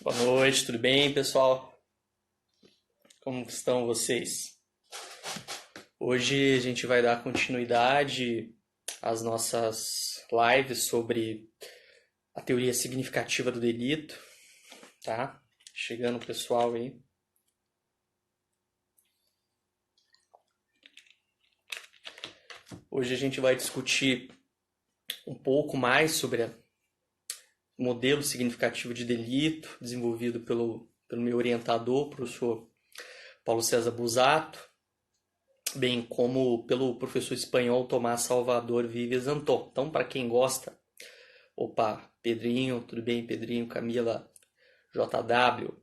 Boa noite, tudo bem, pessoal? Como estão vocês? Hoje a gente vai dar continuidade às nossas lives sobre a teoria significativa do delito, tá? Chegando o pessoal aí. Hoje a gente vai discutir um pouco mais sobre o modelo significativo de delito desenvolvido pelo meu orientador, o professor Paulo César Busato, bem como pelo professor espanhol Tomás Salvador Vives Antón. Então, para quem gosta, Pedrinho, tudo bem, Pedrinho, Camila, JW.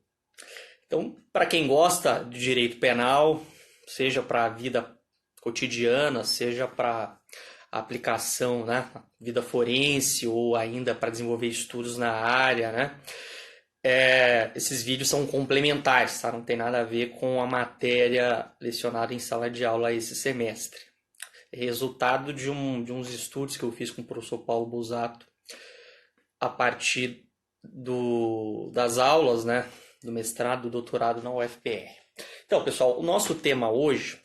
Então, para quem gosta de direito penal, seja para a vida cotidiana, seja para a aplicação, né, vida forense ou ainda para desenvolver estudos na área, né? Esses vídeos são complementares, tá? Não tem nada a ver com a matéria lecionada em sala de aula esse semestre. É resultado de uns estudos que eu fiz com o professor Paulo Busato a partir das aulas, né, do mestrado, do doutorado na UFPR. Então, pessoal, o nosso tema hoje,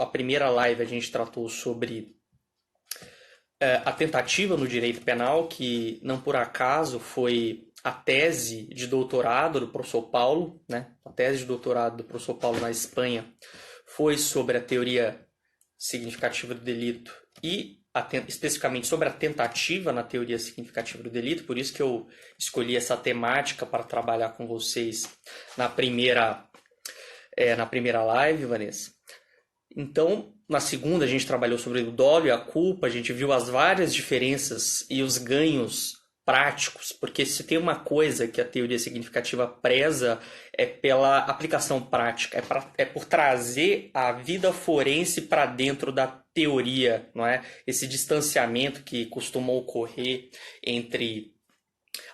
a primeira live a gente tratou sobre a tentativa no direito penal, que não por acaso foi a tese de doutorado do professor Paulo, né? A tese de doutorado do professor Paulo na Espanha foi sobre a teoria significativa do delito e especificamente sobre a tentativa na teoria significativa do delito, por isso que eu escolhi essa temática para trabalhar com vocês na primeira live, Vanessa. Então, na segunda a gente trabalhou sobre o dolo e a culpa, a gente viu as várias diferenças e os ganhos práticos, porque se tem uma coisa que a teoria significativa preza é pela aplicação prática, é por trazer a vida forense para dentro da teoria, não é? Esse distanciamento que costuma ocorrer entre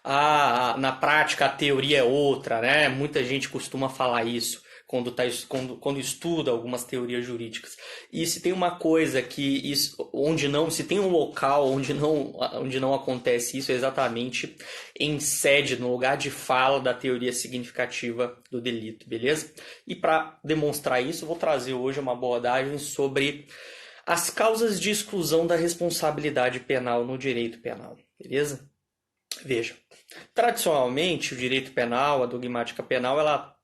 na prática a teoria é outra, né? Muita gente costuma falar isso quando estuda algumas teorias jurídicas. E se tem uma coisa se tem um local onde não acontece isso, é exatamente em sede, no lugar de fala da teoria significativa do delito, beleza? E para demonstrar isso, eu vou trazer hoje uma abordagem sobre as causas de exclusão da responsabilidade penal no direito penal, beleza? Veja, tradicionalmente o direito penal, a dogmática penal, ela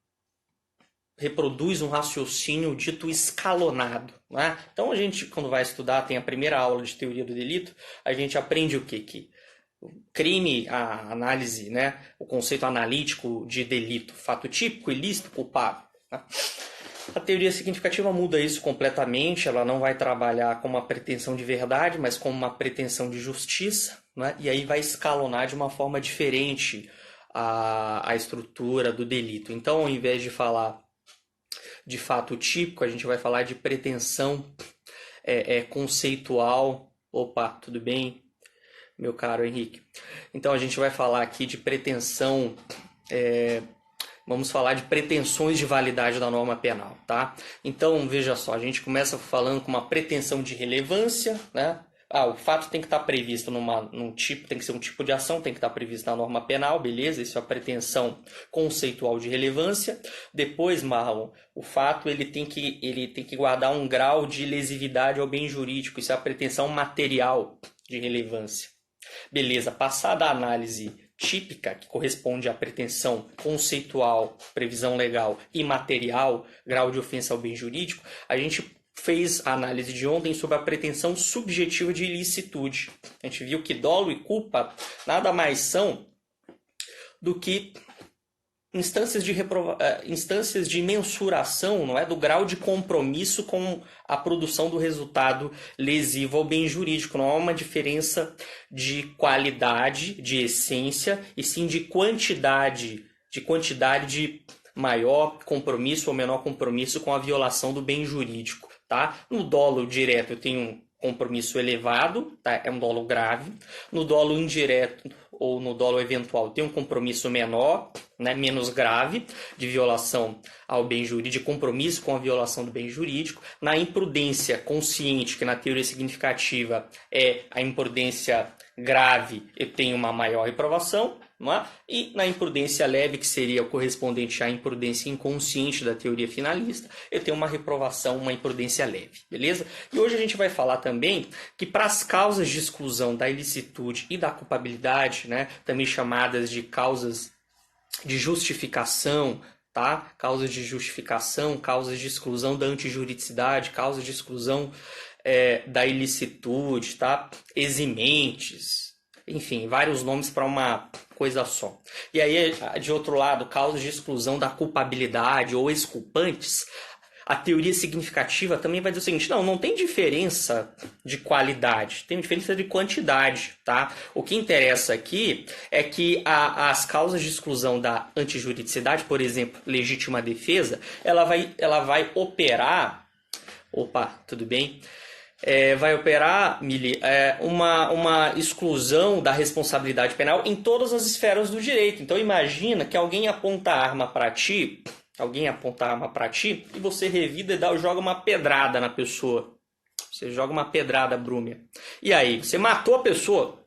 reproduz um raciocínio dito escalonado, né? Então a gente, quando vai estudar, tem a primeira aula de teoria do delito, a gente aprende o quê? Que o crime, a análise, né? O conceito analítico de delito, fato típico, ilícito, culpável, né? A teoria significativa muda isso completamente, ela não vai trabalhar com uma pretensão de verdade, mas com uma pretensão de justiça, né? E aí vai escalonar de uma forma diferente a estrutura do delito. Então, ao invés de falar de fato típico, a gente vai falar de pretensão conceitual. Tudo bem, meu caro Henrique? Então a gente vai falar aqui de pretensão, vamos falar de pretensões de validade da norma penal, tá? Então, veja só, a gente começa falando com uma pretensão de relevância, né? O fato tem que estar previsto tem que ser um tipo de ação, tem que estar previsto na norma penal, beleza? Isso é a pretensão conceitual de relevância. Depois, Marlon, o fato ele tem que guardar um grau de lesividade ao bem jurídico, isso é a pretensão material de relevância. Beleza, passada a análise típica, que corresponde à pretensão conceitual, previsão legal e material, grau de ofensa ao bem jurídico, a gente fez a análise de ontem sobre a pretensão subjetiva de ilicitude. A gente viu que dolo e culpa nada mais são do que instâncias de mensuração, não é, do grau de compromisso com a produção do resultado lesivo ao bem jurídico. Não há uma diferença de qualidade, de essência, e sim de quantidade de maior compromisso ou menor compromisso com a violação do bem jurídico. Tá? No dolo direto eu tenho um compromisso elevado, tá? É um dolo grave. No dolo indireto ou no dolo eventual tem um compromisso menor, né? Menos grave, de violação ao bem jurídico, de compromisso com a violação do bem jurídico. Na imprudência consciente, que na teoria significativa é a imprudência grave, eu tenho uma maior reprovação. não é? E na imprudência leve, que seria o correspondente à imprudência inconsciente da teoria finalista, eu tenho uma reprovação, uma imprudência leve, beleza? E hoje a gente vai falar também que para as causas de exclusão da ilicitude e da culpabilidade, né, também chamadas de causas de justificação, tá? Causas de justificação, causas de exclusão da antijuridicidade, causas de exclusão da ilicitude, tá? Eximentes, enfim, vários nomes para uma coisa só. E aí, de outro lado, causas de exclusão da culpabilidade ou exculpantes, a teoria significativa também vai dizer o seguinte: não tem diferença de qualidade, tem diferença de quantidade, tá? O que interessa aqui é que as causas de exclusão da antijuridicidade, por exemplo, legítima defesa, ela vai operar... Opa, tudo bem? Vai operar, Mili, uma exclusão da responsabilidade penal em todas as esferas do direito. Então imagina que alguém aponta a arma para ti, e você revida e joga uma pedrada na pessoa. Você joga uma pedrada, Brúmia. E aí, você matou a pessoa.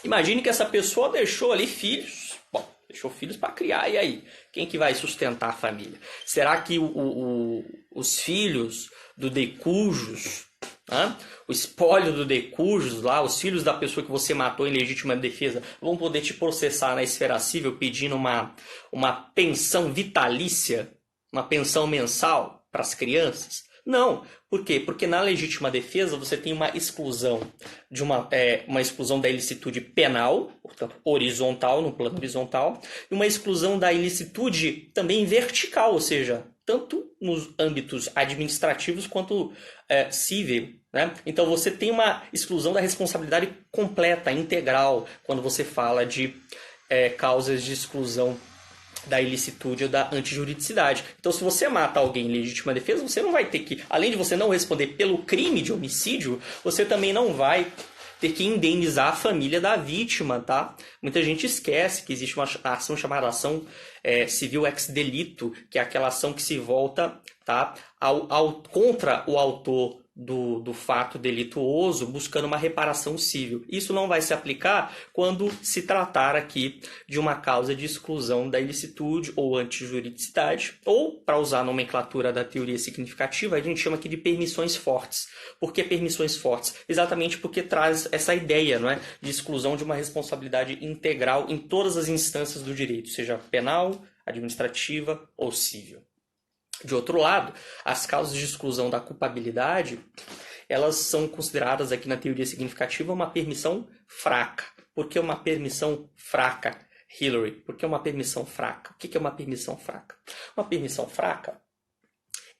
Imagine que essa pessoa deixou ali filhos. Bom, deixou filhos para criar. E aí? Quem que vai sustentar a família? Será que os filhos do decujus, o espólio do decujus, lá, os filhos da pessoa que você matou em legítima defesa, vão poder te processar na esfera civil pedindo uma pensão vitalícia, uma pensão mensal para as crianças? Não. Por quê? Porque na legítima defesa você tem uma exclusão de uma exclusão da ilicitude penal, portanto horizontal, no plano horizontal, e uma exclusão da ilicitude também vertical, ou seja, tanto nos âmbitos administrativos quanto civil, né? Então você tem uma exclusão da responsabilidade completa, integral, quando você fala de causas de exclusão da ilicitude ou da antijuridicidade. Então, se você mata alguém em legítima defesa, você não vai ter que, além de você não responder pelo crime de homicídio, você também não vai ter que indenizar a família da vítima, tá? Muita gente esquece que existe uma ação chamada ação civil ex delito, que é aquela ação que se volta, tá, contra o autor do fato delituoso, buscando uma reparação civil. Isso não vai se aplicar quando se tratar aqui de uma causa de exclusão da ilicitude ou antijuridicidade, ou, para usar a nomenclatura da teoria significativa, a gente chama aqui de permissões fortes. Por que permissões fortes? Exatamente porque traz essa ideia, não é, de exclusão de uma responsabilidade integral em todas as instâncias do direito, seja penal, administrativa ou civil. De outro lado, as causas de exclusão da culpabilidade, elas são consideradas aqui na teoria significativa uma permissão fraca. Por que uma permissão fraca, Hillary? Por que uma permissão fraca? O que é uma permissão fraca? Uma permissão fraca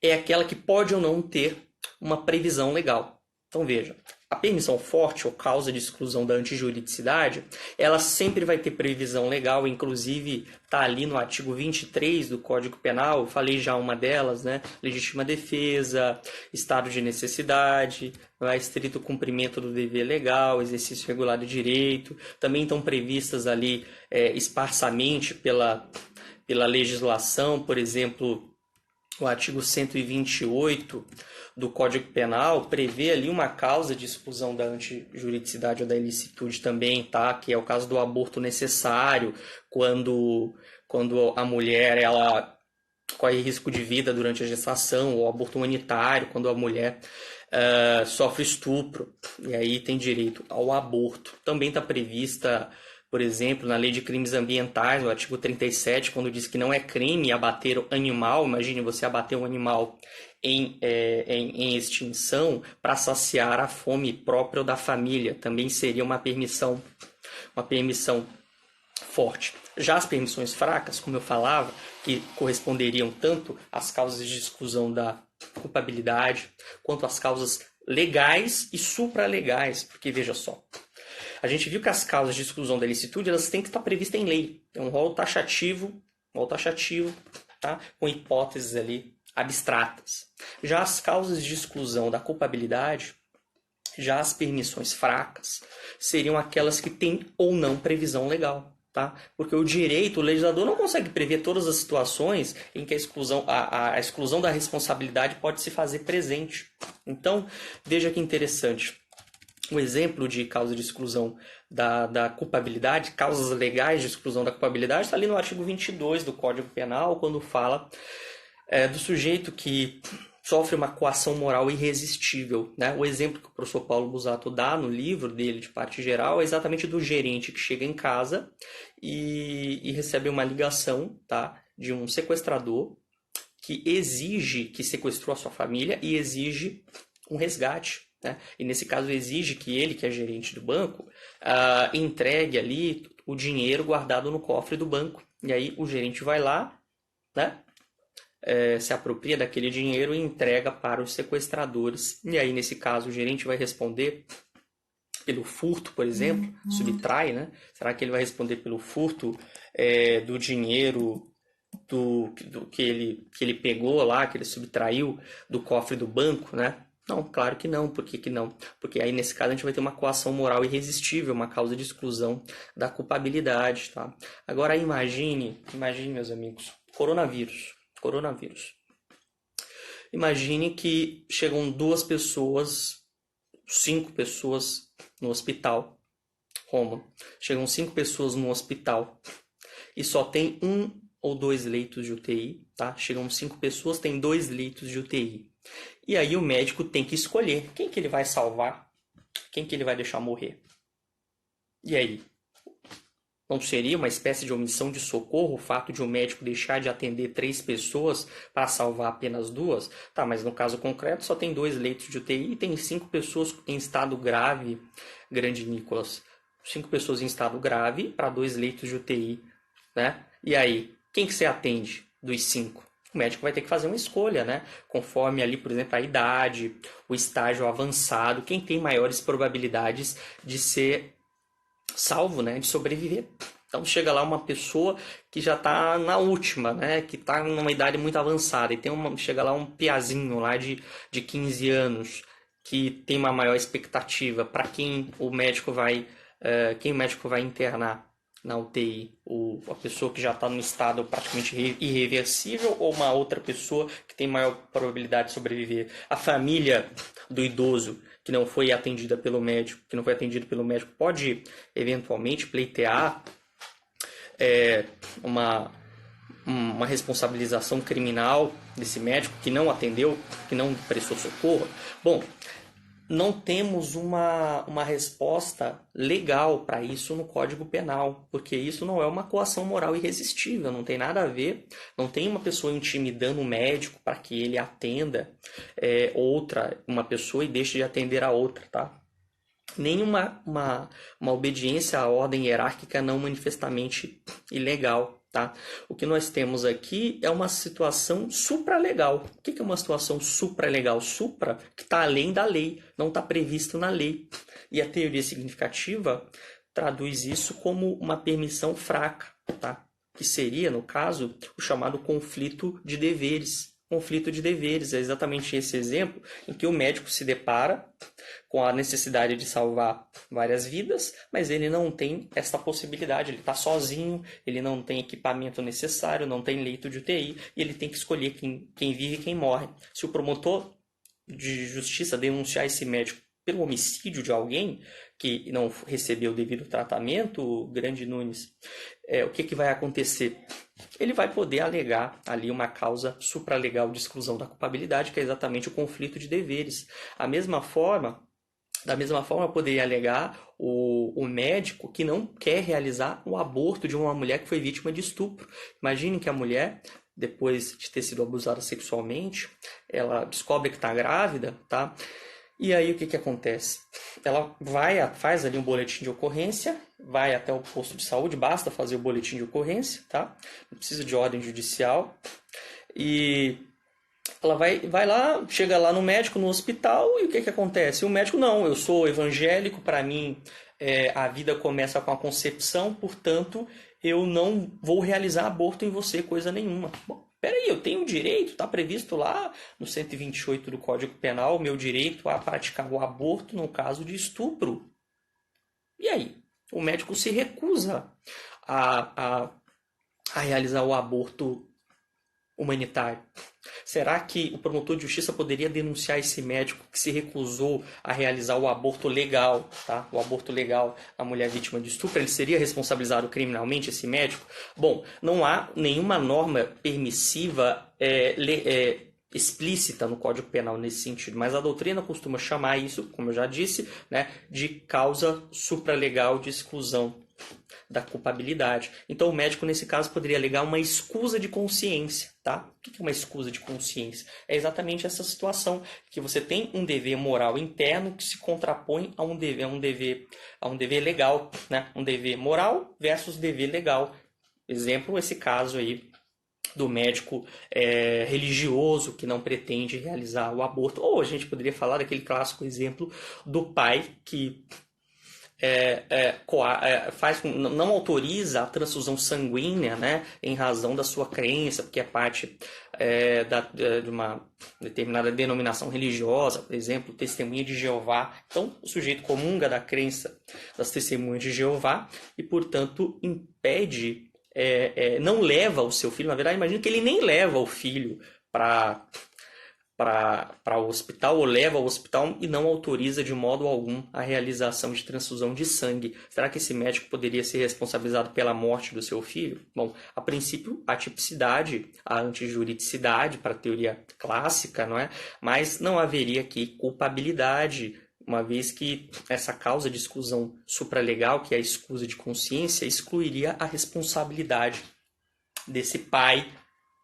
é aquela que pode ou não ter uma previsão legal. Então veja, a permissão forte ou causa de exclusão da antijuridicidade, ela sempre vai ter previsão legal, inclusive está ali no artigo 23 do Código Penal, eu falei já uma delas, né? Legítima defesa, estado de necessidade, estrito cumprimento do dever legal, exercício regular de direito, também estão previstas ali esparsamente pela legislação, por exemplo, o artigo 128 do Código Penal prevê ali uma causa de exclusão da antijuridicidade ou da ilicitude também, tá? Que é o caso do aborto necessário, quando a mulher ela corre risco de vida durante a gestação, ou aborto humanitário, quando a mulher sofre estupro, e aí tem direito ao aborto. Também está prevista, por exemplo, na Lei de Crimes Ambientais, no artigo 37, quando diz que não é crime abater o animal. Imagine você abater um animal em extinção para saciar a fome própria ou da família. Também seria uma permissão forte. Já as permissões fracas, como eu falava, que corresponderiam tanto às causas de exclusão da culpabilidade, quanto às causas legais e supralegais, porque veja só, a gente viu que as causas de exclusão da ilicitude elas têm que estar previstas em lei. É um rol taxativo, tá? Com hipóteses ali abstratas. Já as causas de exclusão da culpabilidade, já as permissões fracas, seriam aquelas que têm ou não previsão legal. Tá? Porque o legislador não consegue prever todas as situações em que a exclusão da responsabilidade pode se fazer presente. Então, veja que interessante. O exemplo de causa de exclusão da culpabilidade, causas legais de exclusão da culpabilidade, está ali no artigo 22 do Código Penal, quando fala do sujeito que sofre uma coação moral irresistível, né? O exemplo que o professor Paulo Busato dá no livro dele, de parte geral, é exatamente do gerente que chega em casa e recebe uma ligação, tá, de um sequestrador que exige, que sequestrou a sua família e exige um resgate, né? E nesse caso exige que ele, que é gerente do banco, entregue ali o dinheiro guardado no cofre do banco. E aí o gerente vai lá, né? Se apropria daquele dinheiro e entrega para os sequestradores. E aí, nesse caso, o gerente vai responder pelo furto, por exemplo, subtrai, né? Será que ele vai responder pelo furto do dinheiro do que ele pegou lá, que ele subtraiu do cofre do banco, né? Não, claro que não. Por que não? Porque aí, nesse caso, a gente vai ter uma coação moral irresistível, uma causa de exclusão da culpabilidade, tá? Agora, imagine, meus amigos, coronavírus. Imagine que chegam 2 pessoas, 5 pessoas no hospital. Roma. Chegam 5 pessoas no hospital e só tem 1 ou 2 leitos de UTI, tá? Chegam 5 pessoas, tem 2 leitos de UTI. E aí o médico tem que escolher quem que ele vai salvar, quem que ele vai deixar morrer. E aí? Não seria uma espécie de omissão de socorro o fato de um médico deixar de atender 3 pessoas para salvar apenas 2? Tá, mas no caso concreto só tem 2 leitos de UTI e tem 5 pessoas em estado grave, grande Nicolas. 5 pessoas em estado grave para 2 leitos de UTI, né? E aí, quem que você atende dos 5? O médico vai ter que fazer uma escolha, né? Conforme ali, por exemplo, a idade, o estágio avançado, quem tem maiores probabilidades de ser salvo, né, de sobreviver. Então chega lá uma pessoa que já está na última, né, que está numa idade muito avançada, e chega lá um piazinho lá de 15 anos que tem uma maior expectativa para quem o médico vai internar na UTI, a pessoa que já está no estado praticamente irreversível ou uma outra pessoa que tem maior probabilidade de sobreviver. A família do idoso que não foi atendida pelo médico, pode eventualmente pleitear uma responsabilização criminal desse médico que não atendeu, que não prestou socorro. Bom, não temos uma resposta legal para isso no Código Penal, porque isso não é uma coação moral irresistível, não tem nada a ver, não tem uma pessoa intimidando o médico para que ele atenda uma pessoa e deixe de atender a outra, tá? Nem uma obediência à ordem hierárquica não manifestamente ilegal. Tá? O que nós temos aqui é uma situação supralegal. O que é uma situação supralegal? Supra, que está além da lei, não está previsto na lei. E a teoria significativa traduz isso como uma permissão fraca, tá? Que seria, no caso, o chamado conflito de deveres. Conflito de deveres é exatamente esse exemplo em que o médico se depara com a necessidade de salvar várias vidas, mas ele não tem essa possibilidade, ele está sozinho, ele não tem equipamento necessário, não tem leito de UTI, e ele tem que escolher quem vive e quem morre. Se o promotor de justiça denunciar esse médico pelo homicídio de alguém que não recebeu o devido tratamento, Grande Nunes, o que vai acontecer? Ele vai poder alegar ali uma causa supralegal de exclusão da culpabilidade, que é exatamente o conflito de deveres. Da mesma forma, poderia alegar o médico que não quer realizar o aborto de uma mulher que foi vítima de estupro. Imagine que a mulher, depois de ter sido abusada sexualmente, ela descobre que está grávida, tá? E aí o que acontece? Ela faz ali um boletim de ocorrência, vai até o posto de saúde, basta fazer o boletim de ocorrência, tá? Não precisa de ordem judicial. E ela vai lá, chega lá no médico, no hospital, e o que acontece? O médico, não, eu sou evangélico, para mim a vida começa com a concepção, portanto, eu não vou realizar aborto em você, coisa nenhuma. Bom, peraí, eu tenho direito, está previsto lá no 128 do Código Penal, o meu direito a praticar o aborto no caso de estupro. E aí? O médico se recusa a realizar o aborto humanitário? Será que o promotor de justiça poderia denunciar esse médico que se recusou a realizar o aborto legal, tá? O aborto legal à mulher vítima de estupro, ele seria responsabilizado criminalmente, esse médico? Bom, não há nenhuma norma permissiva explícita no Código Penal nesse sentido, mas a doutrina costuma chamar isso, como eu já disse, né, de causa supralegal de exclusão da culpabilidade. Então o médico nesse caso poderia alegar uma escusa de consciência, tá? O que é uma escusa de consciência? É exatamente essa situação que você tem um dever moral interno que se contrapõe a um dever legal, né? Um dever moral versus dever legal. Exemplo, esse caso aí do médico religioso que não pretende realizar o aborto. Ou a gente poderia falar daquele clássico exemplo do pai que não autoriza a transfusão sanguínea, né, em razão da sua crença, porque é parte de uma determinada denominação religiosa, por exemplo, Testemunha de Jeová. Então, o sujeito comunga da crença das Testemunhas de Jeová e, portanto, impede, não leva o seu filho, na verdade, imagina que ele nem leva o filho para o hospital ou leva ao hospital e não autoriza de modo algum a realização de transfusão de sangue. Será que esse médico poderia ser responsabilizado pela morte do seu filho? Bom, a princípio, a tipicidade, a antijuridicidade para a teoria clássica, não é? Mas não haveria aqui culpabilidade, uma vez que essa causa de exclusão supralegal, que é a escusa de consciência, excluiria a responsabilidade desse pai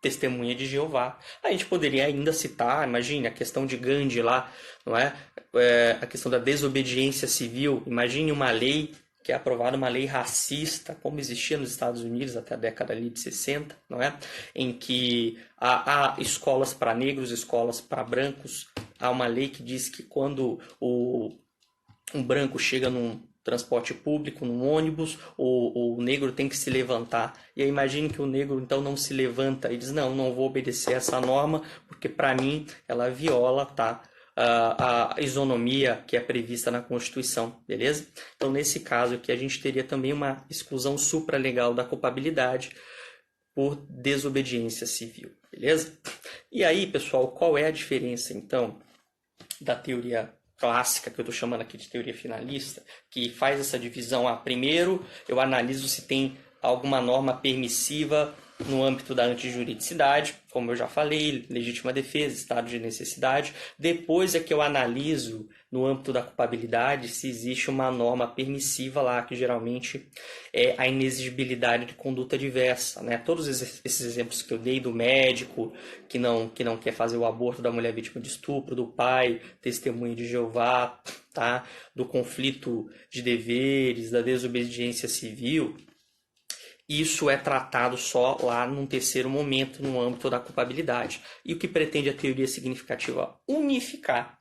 Testemunha de Jeová. A gente poderia ainda citar, imagine a questão de Gandhi lá, não é? A questão da desobediência civil. Imagine uma lei que é aprovada, uma lei racista, como existia nos Estados Unidos até a década ali de 60, não é? Em que há escolas para negros, escolas para brancos. Há uma lei que diz que quando um branco chega num transporte público, num ônibus, o negro tem que se levantar. E aí imagine que o negro então não se levanta e diz, não vou obedecer essa norma, porque para mim ela viola, tá, a isonomia que é prevista na Constituição, beleza? Então nesse caso aqui a gente teria também uma exclusão supralegal da culpabilidade por desobediência civil, beleza? E aí, pessoal, qual é a diferença então da teoria clássica, que eu estou chamando aqui de teoria finalista, que faz essa divisão? Primeiro eu analiso se tem alguma norma permissiva no âmbito da antijuridicidade, como eu já falei, legítima defesa, estado de necessidade. Depois é que eu analiso no âmbito da culpabilidade se existe uma norma permissiva lá, que geralmente é a inexigibilidade de conduta diversa, né? Todos esses exemplos que eu dei do médico que não quer fazer o aborto da mulher vítima de estupro, do pai Testemunha de Jeová, tá? Do conflito de deveres, da desobediência civil, isso é tratado só lá num terceiro momento, no âmbito da culpabilidade. E o que pretende a teoria significativa? Unificar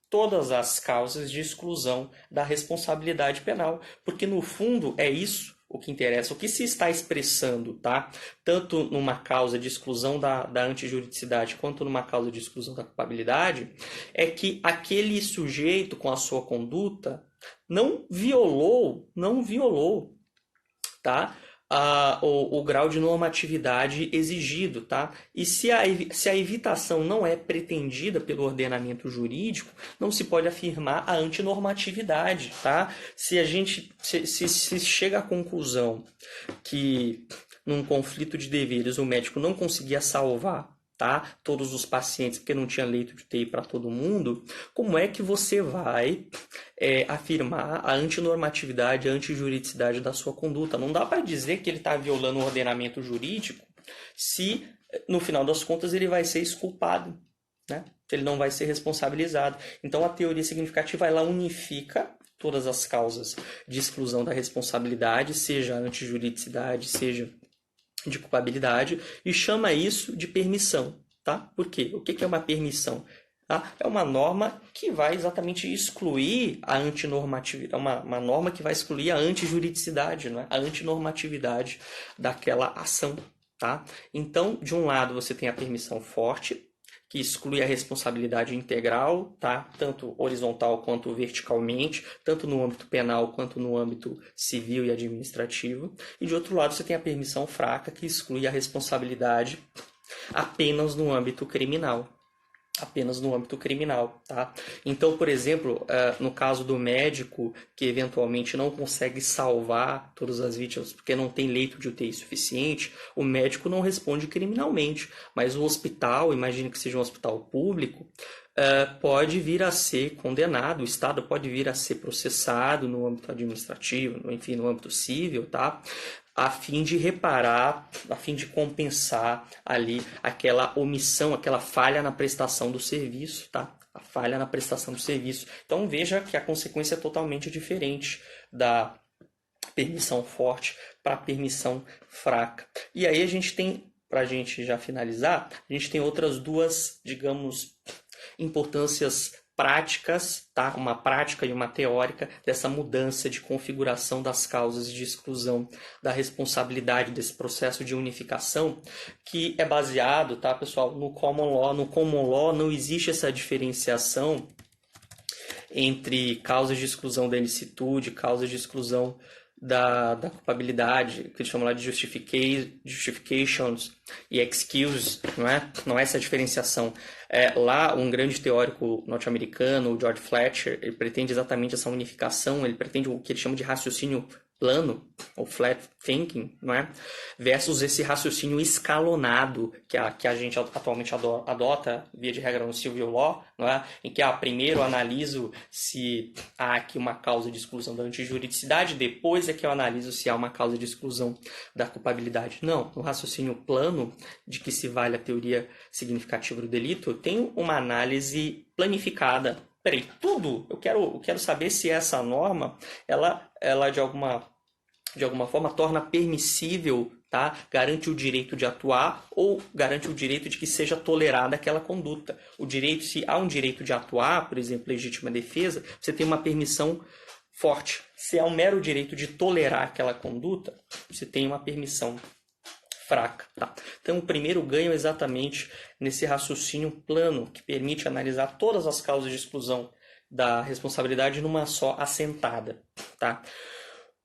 todas as causas de exclusão da responsabilidade penal. Porque, no fundo, é isso o que interessa. O que se está expressando, tá? Tanto numa causa de exclusão da antijuridicidade quanto numa causa de exclusão da culpabilidade, é que aquele sujeito, com a sua conduta, não violou, tá? O grau de normatividade exigido, tá? E se a evitação não é pretendida pelo ordenamento jurídico, não se pode afirmar a antinormatividade, tá? Se chega à conclusão que num conflito de deveres o médico não conseguia salvar, tá, todos os pacientes porque não tinha leito de UTI para todo mundo, como é que você vai afirmar a antinormatividade, a antijuridicidade da sua conduta? Não dá para dizer que ele está violando o ordenamento jurídico se, no final das contas, ele vai ser exculpado, né? Ele não vai ser responsabilizado. Então, a teoria significativa, ela unifica todas as causas de exclusão da responsabilidade, seja a antijuridicidade, seja de culpabilidade, e chama isso de permissão, tá? Por quê? O que é uma permissão? Tá? É uma norma que vai exatamente excluir a antinormatividade, uma norma que vai excluir a antijuridicidade, não é? A antinormatividade daquela ação, tá? Então, de um lado você tem a permissão forte, que exclui a responsabilidade integral, tá? Tanto horizontal quanto verticalmente, tanto no âmbito penal quanto no âmbito civil e administrativo. E de outro lado, você tem a permissão fraca, que exclui a responsabilidade apenas no âmbito criminal. Apenas no âmbito criminal, tá? Então, por exemplo, no caso do médico que eventualmente não consegue salvar todas as vítimas porque não tem leito de UTI suficiente, o médico não responde criminalmente, mas o hospital, imagine que seja um hospital público, pode vir a ser condenado, o Estado pode vir a ser processado no âmbito administrativo, enfim, no âmbito civil, tá? A fim de reparar, a fim de compensar ali aquela omissão, aquela falha na prestação do serviço, tá? A falha na prestação do serviço. Então veja que a consequência é totalmente diferente da permissão forte para a permissão fraca. E aí a gente tem, para a gente já finalizar, a gente tem outras duas, digamos, importâncias práticas, tá? Uma prática e uma teórica dessa mudança de configuração das causas de exclusão da responsabilidade desse processo de unificação, que é baseado, tá, pessoal, no common law. No common law não existe essa diferenciação entre causas de exclusão da ilicitude, causas de exclusão da culpabilidade, que eles chamam lá de justifications e excuses, não é? Não é essa diferenciação. Lá, um grande teórico norte-americano, o George Fletcher, ele pretende exatamente essa unificação, ele pretende o que ele chama de raciocínio plano, ou flat thinking, não é? Versus esse raciocínio escalonado que a gente atualmente adota, via de regra, no civil law, não é? Em que primeiro eu analiso se há aqui uma causa de exclusão da antijuridicidade, depois é que eu analiso se há uma causa de exclusão da culpabilidade. Não, no raciocínio plano, de que se vale a teoria significativa do delito, eu tenho uma análise planificada. Peraí, tudo, eu quero saber se essa norma, ela de alguma forma torna permissível, tá? Garante o direito de atuar ou garante o direito de que seja tolerada aquela conduta. O direito, se há um direito de atuar, por exemplo, legítima defesa, você tem uma permissão forte. Se há um mero direito de tolerar aquela conduta, você tem uma permissão fraca, tá? Então, o primeiro ganho é exatamente nesse raciocínio plano, que permite analisar todas as causas de exclusão da responsabilidade numa só assentada, tá?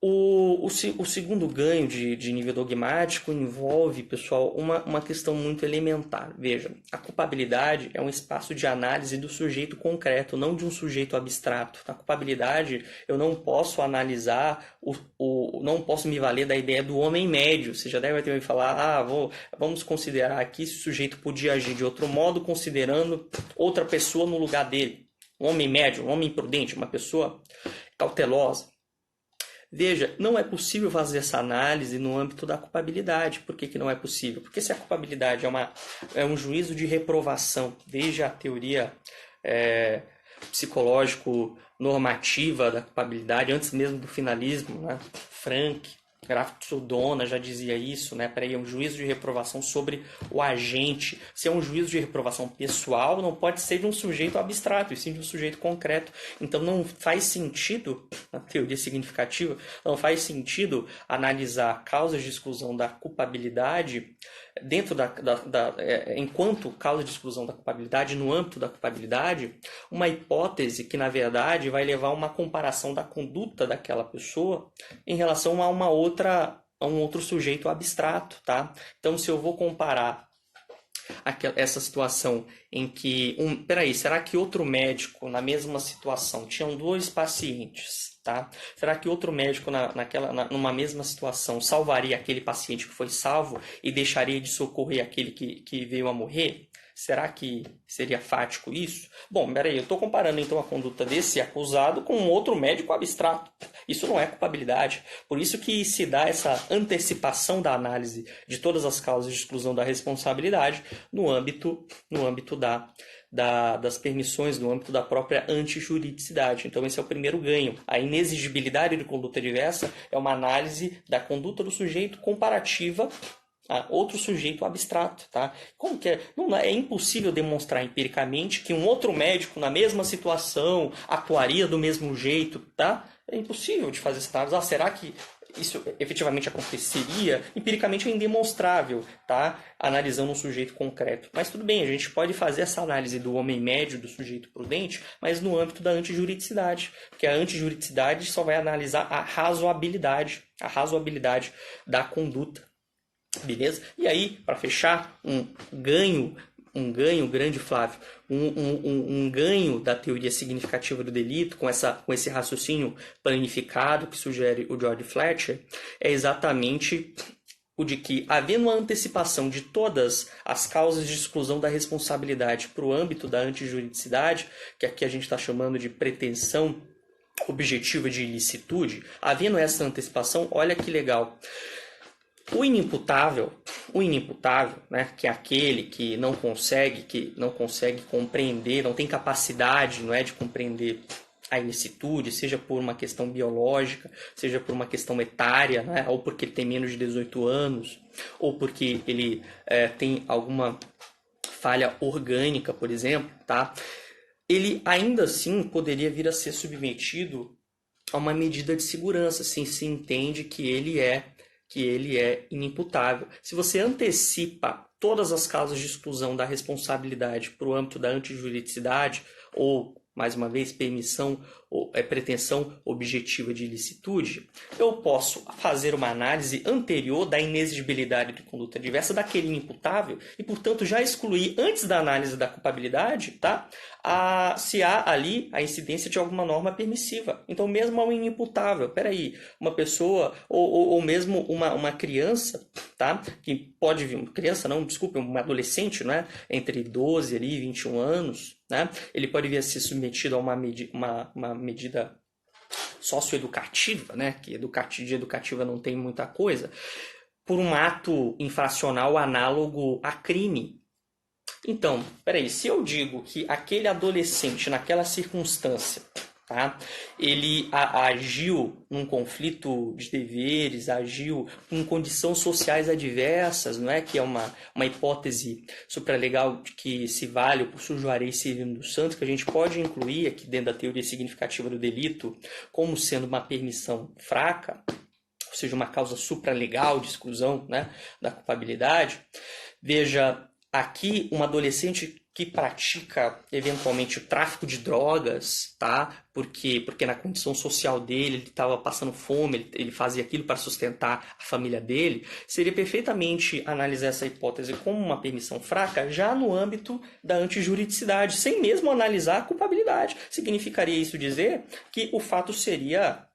O segundo ganho de nível dogmático envolve, pessoal, uma questão muito elementar. Veja, a culpabilidade é um espaço de análise do sujeito concreto, não de um sujeito abstrato. Na culpabilidade, eu não posso analisar, não posso me valer da ideia do homem médio. Você já deve ter ouvido falar, vamos considerar aqui se o sujeito podia agir de outro modo, considerando outra pessoa no lugar dele. Um homem médio, um homem prudente, uma pessoa cautelosa. Veja, não é possível fazer essa análise no âmbito da culpabilidade. Por que não é possível? Porque se a culpabilidade é um juízo de reprovação, veja a teoria psicológico-normativa da culpabilidade, antes mesmo do finalismo, né? Frank, Graf Tsudona já dizia isso, né? É um juízo de reprovação sobre o agente. Se é um juízo de reprovação pessoal, não pode ser de um sujeito abstrato, e sim de um sujeito concreto. Então não faz sentido, na teoria significativa, não faz sentido analisar causas de exclusão da culpabilidade dentro enquanto causa de exclusão da culpabilidade, no âmbito da culpabilidade, uma hipótese que, na verdade, vai levar a uma comparação da conduta daquela pessoa em relação a um outro sujeito abstrato, tá? Então, se eu vou comparar essa situação em que... será que outro médico, na mesma situação, tinham dois pacientes, tá? Será que outro médico numa mesma situação salvaria aquele paciente que foi salvo e deixaria de socorrer aquele que veio a morrer? Será que seria fático isso? Bom, peraí, eu estou comparando então a conduta desse acusado com um outro médico abstrato. Isso não é culpabilidade. Por isso que se dá essa antecipação da análise de todas as causas de exclusão da responsabilidade no âmbito das permissões, no âmbito da própria antijuridicidade. Então esse é o primeiro ganho. A inexigibilidade de conduta diversa é uma análise da conduta do sujeito comparativa a outro sujeito abstrato, tá? Como que é? Não é impossível demonstrar empiricamente que um outro médico na mesma situação atuaria do mesmo jeito, tá? É impossível de fazer essa análise. Será que isso efetivamente aconteceria, empiricamente é indemonstrável, tá? Analisando um sujeito concreto. Mas tudo bem, a gente pode fazer essa análise do homem médio, do sujeito prudente, mas no âmbito da antijuridicidade, porque a antijuridicidade só vai analisar a razoabilidade da conduta, beleza? E aí, para fechar, um ganho grande, Flávio, um ganho da teoria significativa do delito, com esse raciocínio planificado que sugere o George Fletcher, é exatamente o de que, havendo uma antecipação de todas as causas de exclusão da responsabilidade para o âmbito da antijuridicidade, que aqui a gente está chamando de pretensão objetiva de ilicitude, havendo essa antecipação, olha que legal. O inimputável, né, que é aquele que não consegue compreender, não tem capacidade, não é, de compreender a ilicitude, seja por uma questão biológica, seja por uma questão etária, né, ou porque ele tem menos de 18 anos, ou porque ele tem alguma falha orgânica, por exemplo, tá? Ele ainda assim poderia vir a ser submetido a uma medida de segurança, se entende que ele é inimputável. Se você antecipa todas as causas de exclusão da responsabilidade para o âmbito da antijuridicidade, ou, mais uma vez, pretensão objetiva de ilicitude, eu posso fazer uma análise anterior da inexigibilidade de conduta adversa daquele inimputável e, portanto, já excluir, antes da análise da culpabilidade, tá? Se há ali a incidência de alguma norma permissiva. Então, mesmo ao inimputável, uma pessoa, ou mesmo uma criança, tá? Que pode vir, um adolescente, né? Entre 12 e 21 anos, né? Ele pode vir a ser submetido a uma medida socioeducativa, né? Que de educativa não tem muita coisa, por um ato infracional análogo a crime. Então, se eu digo que aquele adolescente, naquela circunstância, tá, ele agiu num conflito de deveres, agiu com condições sociais adversas, não é? Que é uma hipótese supralegal que se vale por Sujuarez Severino dos Santos, que a gente pode incluir aqui dentro da teoria significativa do delito como sendo uma permissão fraca, ou seja, uma causa supralegal de exclusão, né, da culpabilidade. Veja, aqui um adolescente que pratica eventualmente o tráfico de drogas, tá? Porque na condição social dele, ele estava passando fome, ele fazia aquilo para sustentar a família dele, seria perfeitamente analisar essa hipótese como uma permissão fraca já no âmbito da antijuridicidade, sem mesmo analisar a culpabilidade. Significaria isso dizer que o fato seria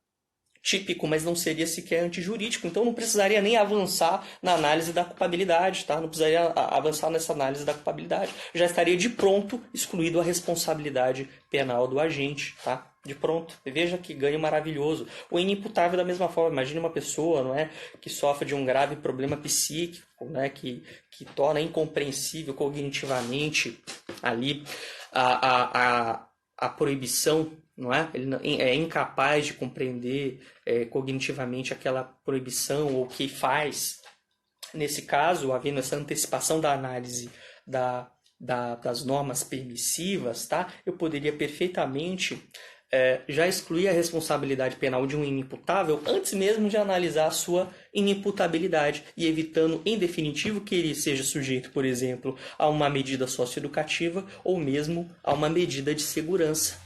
típico, mas não seria sequer antijurídico. Então não precisaria nem avançar na análise da culpabilidade, tá? Não precisaria avançar nessa análise da culpabilidade. Já estaria de pronto excluído a responsabilidade penal do agente, tá? De pronto. Veja que ganho maravilhoso. O inimputável da mesma forma. Imagine uma pessoa, não é, que sofre de um grave problema psíquico, né, que torna incompreensível cognitivamente ali a proibição, não é? Ele é incapaz de compreender cognitivamente aquela proibição ou o que faz. Nesse caso, havendo essa antecipação da análise das normas permissivas, tá? Eu poderia perfeitamente já excluir a responsabilidade penal de um inimputável antes mesmo de analisar a sua inimputabilidade e evitando, em definitivo, que ele seja sujeito, por exemplo, a uma medida socioeducativa ou mesmo a uma medida de segurança.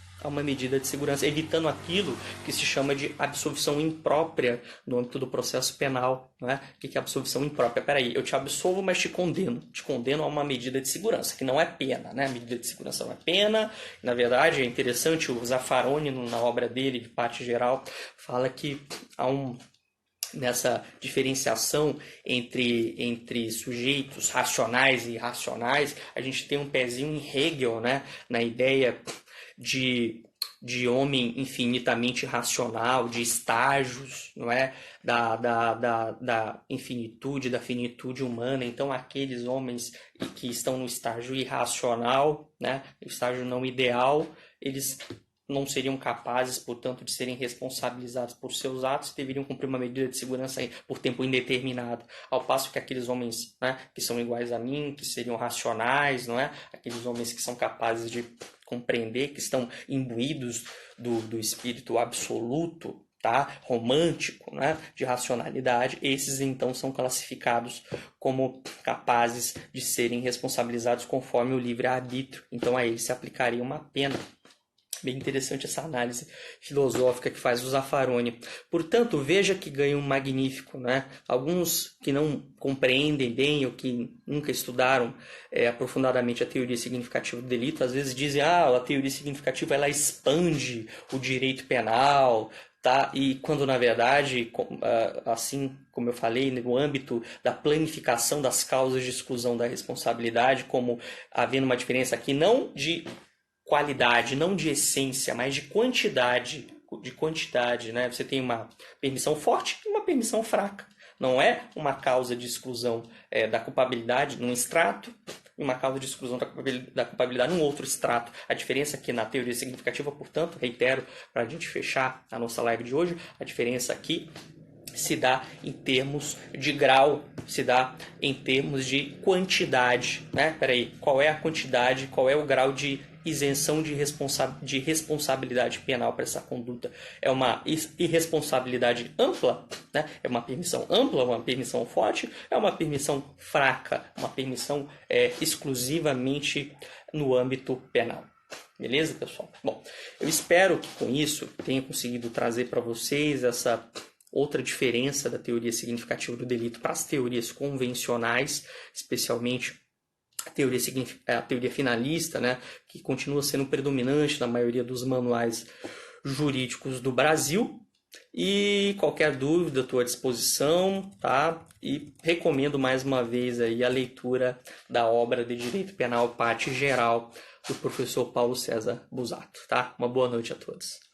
Evitando aquilo que se chama de absolvição imprópria no âmbito do processo penal. Não é? O que é absolvição imprópria? Eu te absolvo, mas te condeno a uma medida de segurança, que não é pena, né? A medida de segurança não é pena. Na verdade, é interessante, o Zaffaroni, na obra dele, de parte geral, fala que há nessa diferenciação entre sujeitos racionais e irracionais, a gente tem um pezinho em Hegel, né? Na ideia de homem infinitamente racional, de estágios, não é? Da infinitude, da finitude humana. Então, aqueles homens que estão no estágio irracional, né? O estágio não ideal, eles não seriam capazes, portanto, de serem responsabilizados por seus atos, deveriam cumprir uma medida de segurança por tempo indeterminado. Ao passo que aqueles homens, né, que são iguais a mim, que seriam racionais, não é? Aqueles homens que são capazes de compreender, que estão imbuídos do espírito absoluto, tá? Romântico, né? De racionalidade, esses então são classificados como capazes de serem responsabilizados conforme o livre-arbítrio. Então a eles se aplicaria uma pena. Bem interessante essa análise filosófica que faz o Zaffaroni. Portanto, veja que ganho um magnífico, né? Alguns que não compreendem bem ou que nunca estudaram aprofundadamente a teoria significativa do delito, às vezes dizem, a teoria significativa ela expande o direito penal, tá? E quando na verdade, assim como eu falei, no âmbito da planificação das causas de exclusão da responsabilidade, como havendo uma diferença aqui não de qualidade, não de essência, mas de quantidade, né? Você tem uma permissão forte e uma permissão fraca. Não é uma causa de exclusão da culpabilidade num extrato e uma causa de exclusão da culpabilidade num outro extrato. A diferença aqui na teoria significativa, portanto, reitero, para a gente fechar a nossa live de hoje, a diferença aqui se dá em termos de grau, se dá em termos de quantidade, né? Peraí, qual é a quantidade, qual é o grau de isenção de responsabilidade penal para essa conduta? É uma irresponsabilidade ampla, né? É uma permissão ampla, uma permissão forte, é uma permissão fraca, uma permissão exclusivamente no âmbito penal. Beleza, pessoal? Bom, eu espero que com isso tenha conseguido trazer para vocês essa outra diferença da teoria significativa do delito para as teorias convencionais, especialmente a teoria finalista, né, que continua sendo predominante na maioria dos manuais jurídicos do Brasil. E qualquer dúvida, estou à disposição, tá? E recomendo mais uma vez aí a leitura da obra de Direito Penal, parte geral, do professor Paulo César Busato, tá? Uma boa noite a todos.